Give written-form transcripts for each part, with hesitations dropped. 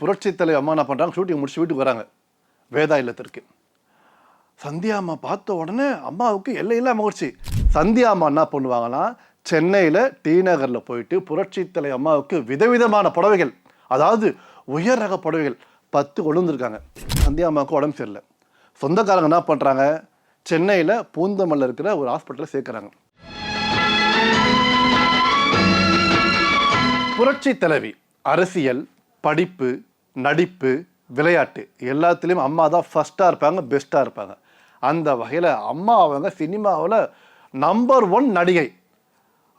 புரட்சி தலைவர் அம்மா என்ன பண்ணுறாங்க, ஷூட்டிங் முடிச்சு வீட்டுக்கு வராங்க வேதா இல்லத்திற்கு. சந்தியா அம்மா பார்த்த உடனே அம்மாவுக்கு எல்லையில்லா மகிழ்ச்சி. சந்தியா அம்மா என்ன பண்ணுவாங்கன்னா, சென்னையில் டி நகரில் போயிட்டு புரட்சி தலைவர் அம்மாவுக்கு விதவிதமான புடவைகள், அதாவது உயர் ரக புடவைகள் 10 கொண்டு வந்திருக்காங்க. சந்தியா அம்மாவுக்கு உடம்பு சரியில்லை. சொந்தக்காரங்க என்ன பண்ணுறாங்க, சென்னையில் பூந்தமல்லில் இருக்கிற ஒரு ஹாஸ்பிட்டலில் சேர்க்குறாங்க. புரட்சி தலைவி அரசியல், படிப்பு, நடிப்பு, விளையாட்டு எல்லாத்துலேயும் அம்மா தான் ஃபஸ்ட்டாக இருப்பாங்க, பெஸ்ட்டாக இருப்பாங்க. அந்த வகையில் அம்மா அவங்க சினிமாவில் நம்பர் 1 நடிகை.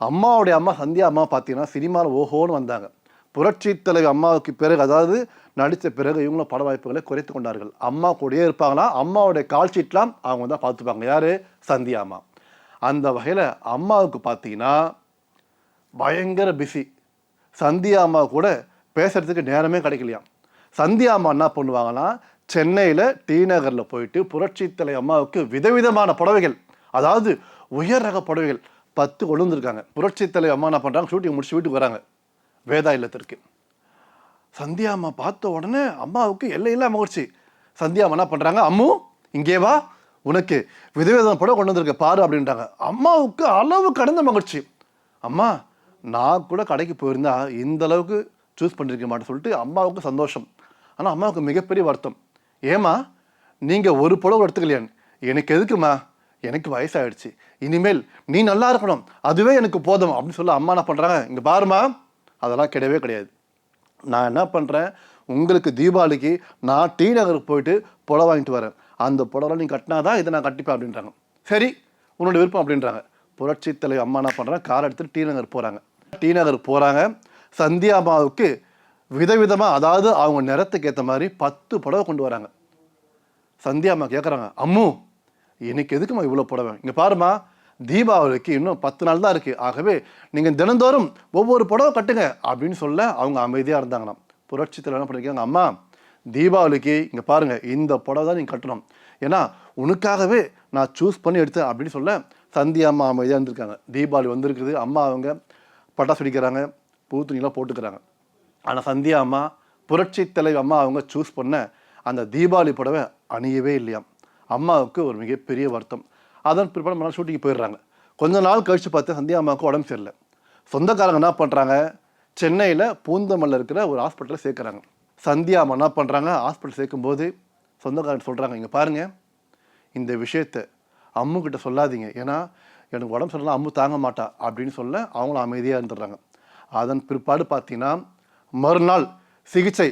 அம்மாவுடைய அம்மா சந்தியா அம்மா பார்த்தீங்கன்னா சினிமாவில் ஓஹோன்னு வந்தாங்க. புரட்சி தலைவி அம்மாவுக்கு பிறகு, அதாவது நடித்த பிறகு இவங்கள பட வாய்ப்புகளை குறைத்து கொண்டார்கள். அம்மா கூடயே இருப்பாங்கன்னா அம்மாவுடைய கால் ஷீட்லாம் அவங்க தான் பார்த்துப்பாங்க. யார்? சந்தியா அம்மா. அந்த வகையில் அம்மாவுக்கு பார்த்தீங்கன்னா பயங்கர பிஸி. சந்தியா அம்மா கூட பேசுகிறதுக்கு நேரமே கிடைக்கலையாம். சந்தியா அம்மா என்ன பண்ணுவாங்கன்னா, சென்னையில் டி நகரில் போயிட்டு புரட்சி தலைவி அம்மாவுக்கு விதவிதமான புடவைகள், அதாவது உயர் ரக புடவைகள் 10 கொண்டு வந்திருக்காங்க. புரட்சி தலைவி அம்மா என்ன பண்ணுறாங்க, ஷூட்டிங் முடிச்சு வீட்டுக்கு வராங்க வேதா இல்லத்திற்கு. சந்தியா அம்மா பார்த்த உடனே அம்மாவுக்கு எல்லையில்லா மகிழ்ச்சி. சந்தியா அம்மா என்ன பண்ணுறாங்க, அம்மு இங்கே வா, உனக்கு விதவிதமான புடவை கொண்டு வந்திருக்க பாரு அப்படின்றாங்க. அம்மாவுக்கு அளவு கடந்த மகிழ்ச்சி. அம்மா நான் கூட கடைக்கு போயிருந்தா இந்த அளவுக்கு சூஸ் பண்ணியிருக்க மாட்டேன்னு சொல்லிட்டு அம்மாவுக்கு சந்தோஷம். ஆனால் அம்மாவுக்கு மிகப்பெரிய வருத்தம். ஏம்மா நீங்கள் ஒரு புடவை எடுத்துக்கலையான்னு. எனக்கு எதுக்குமா, எனக்கு வயசாகிடுச்சு, இனிமேல் நீ நல்லா இருக்கணும், அதுவே எனக்கு போதும் அப்படின்னு சொல்ல அம்மா என்ன பண்ணுறாங்க, இங்கே பாருமா அதெல்லாம் கிடையவே கிடையாது. நான் என்ன பண்ணுறேன், உங்களுக்கு தீபாவளிக்கு நான் டி நகருக்கு போயிட்டு புடவை வாங்கிட்டு வரேன், அந்த புடவை நீ கட்டினாதான் இதை நான் கட்டிப்பேன் அப்படின்றாங்க. சரி உன்னோட விருப்பம் அப்படின்றாங்க. புரட்சி தலைவி அம்மா என்ன பண்ணுறாங்க, கார் எடுத்துகிட்டு டி நகர் போகிறாங்க. டி நகர் போகிறாங்க. சந்தியா அம்மாவுக்கு விதவிதமாக, அதாவது அவங்க நிறத்துக்கு ஏற்ற மாதிரி 10 புடவை கொண்டு வராங்க. சந்தியா அம்மா கேட்குறாங்க, அம்மு எனக்கு எதுக்குமா இவ்வளோ புடவை, இங்கே பாருமா தீபாவளிக்கு இன்னும் 10 நாள் தான் இருக்குது, ஆகவே நீங்கள் தினந்தோறும் ஒவ்வொரு புடவை கட்டுங்க அப்படின்னு சொல்ல அவங்க அமைதியாக இருந்தாங்களாம். புரட்சி தலைவர் என்ன பண்ணியிருக்காங்க, அம்மா தீபாவளிக்கு இங்கே பாருங்கள் இந்த புடவை தான் நீங்கள் கட்டணும், ஏன்னா உனக்காகவே நான் சூஸ் பண்ணி எடுத்தேன் அப்படின்னு சொல்ல சந்தியா அம்மா அமைதியாக இருந்திருக்காங்க. தீபாவளி வந்திருக்குது, அம்மா அவங்க பட்டாசு வெடிக்கிறாங்க, பூ துணியெல்லாம் போட்டுக்கிறாங்க. ஆனால் சந்தியா அம்மா, புரட்சி தலைவி அம்மா அவங்க சூஸ் பண்ண அந்த தீபாவளி புடவை அணியவே இல்லையாம். அம்மாவுக்கு ஒரு மிகப்பெரிய வருத்தம். அதன் பிற்பாடு மறுநாள் ஷூட்டிங்கு போயிடுறாங்க. கொஞ்ச நாள் கழித்து பார்த்து சந்தியா அம்மாவுக்கு உடம்பு சரியில்லை. சொந்தக்காரங்க என்ன பண்ணுறாங்க, சென்னையில் பூந்தமல்லில் இருக்கிற ஒரு ஹாஸ்பிட்டலில் சேர்க்குறாங்க. சந்தியா அம்மா என்ன பண்ணுறாங்க, ஹாஸ்பிட்டல் சேர்க்கும்போது சொந்தக்காரங்க சொல்கிறாங்க, இங்கே பாருங்கள் இந்த விஷயத்தை அம்முக்கிட்ட சொல்லாதீங்க, ஏன்னா எனக்கு உடம்பு சரியில்லை, அம்மு தாங்க மாட்டா அப்படின்னு சொல்ல அவங்களும் அமைதியாக இருந்துடுறாங்க. அதன் பிற்பாடு பார்த்தீங்கன்னா மறுநாள் சிகிச்சை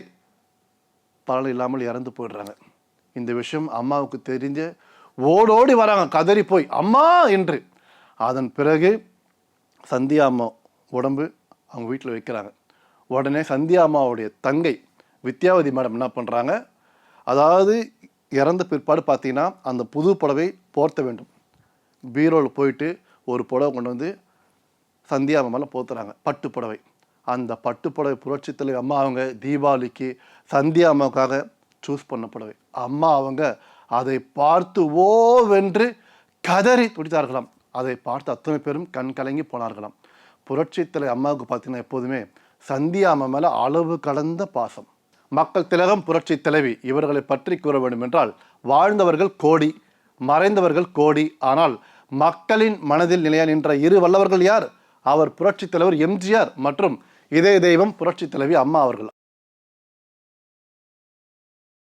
பலன் இல்லாமல் இறந்து போயிடுறாங்க. இந்த விஷயம் அம்மாவுக்கு தெரிஞ்சு ஓடோடி வராங்க, கதறி போய் அம்மா என்று. அதன் பிறகு சந்தியா அம்மா உடம்பு அவங்க வீட்டில் வைக்கிறாங்க. உடனே சந்தியா அம்மாவுடைய தங்கை வித்யாவதி மேடம் என்ன பண்ணுறாங்க, அதாவது இறந்த பிற்பாடு பார்த்தீங்கன்னா அந்த புது புடவை போர்த்த வேண்டும். பீரோவில் போயிட்டு ஒரு புடவை கொண்டு வந்து சந்தியா அம்மா மேலே போத்துறாங்க, பட்டு புடவை. அந்த பட்டு புடவை புரட்சி தலைவி அம்மா அவங்க தீபாவளிக்கு சந்தியா அம்மாவுக்காக சூஸ் பண்ண புடவை. அம்மா அவங்க அதை பார்த்து ஓவென்று கதறி துடித்தார்களாம். அதை பார்த்து அத்தனை பேரும் கண் கலங்கி போனார்களாம். புரட்சி தலைவி அம்மாவுக்கு பார்த்தீங்கன்னா எப்போதுமே சந்தியா அம்மா மேலே அளவு கடந்த பாசம். மக்கள் திலகம் புரட்சி தலைவி இவர்களை பற்றி கூற வேண்டும் என்றால், வாழ்ந்தவர்கள் கோடி, மறைந்தவர்கள் கோடி, ஆனால் மக்களின் மனதில் நிலையா நின்ற 2 வல்லவர்கள் யார்? அவர் புரட்சி தலைவர் எம்ஜிஆர் மற்றும் இதய தெய்வம் புரட்சி தலைவி அம்மா அவர்கள்.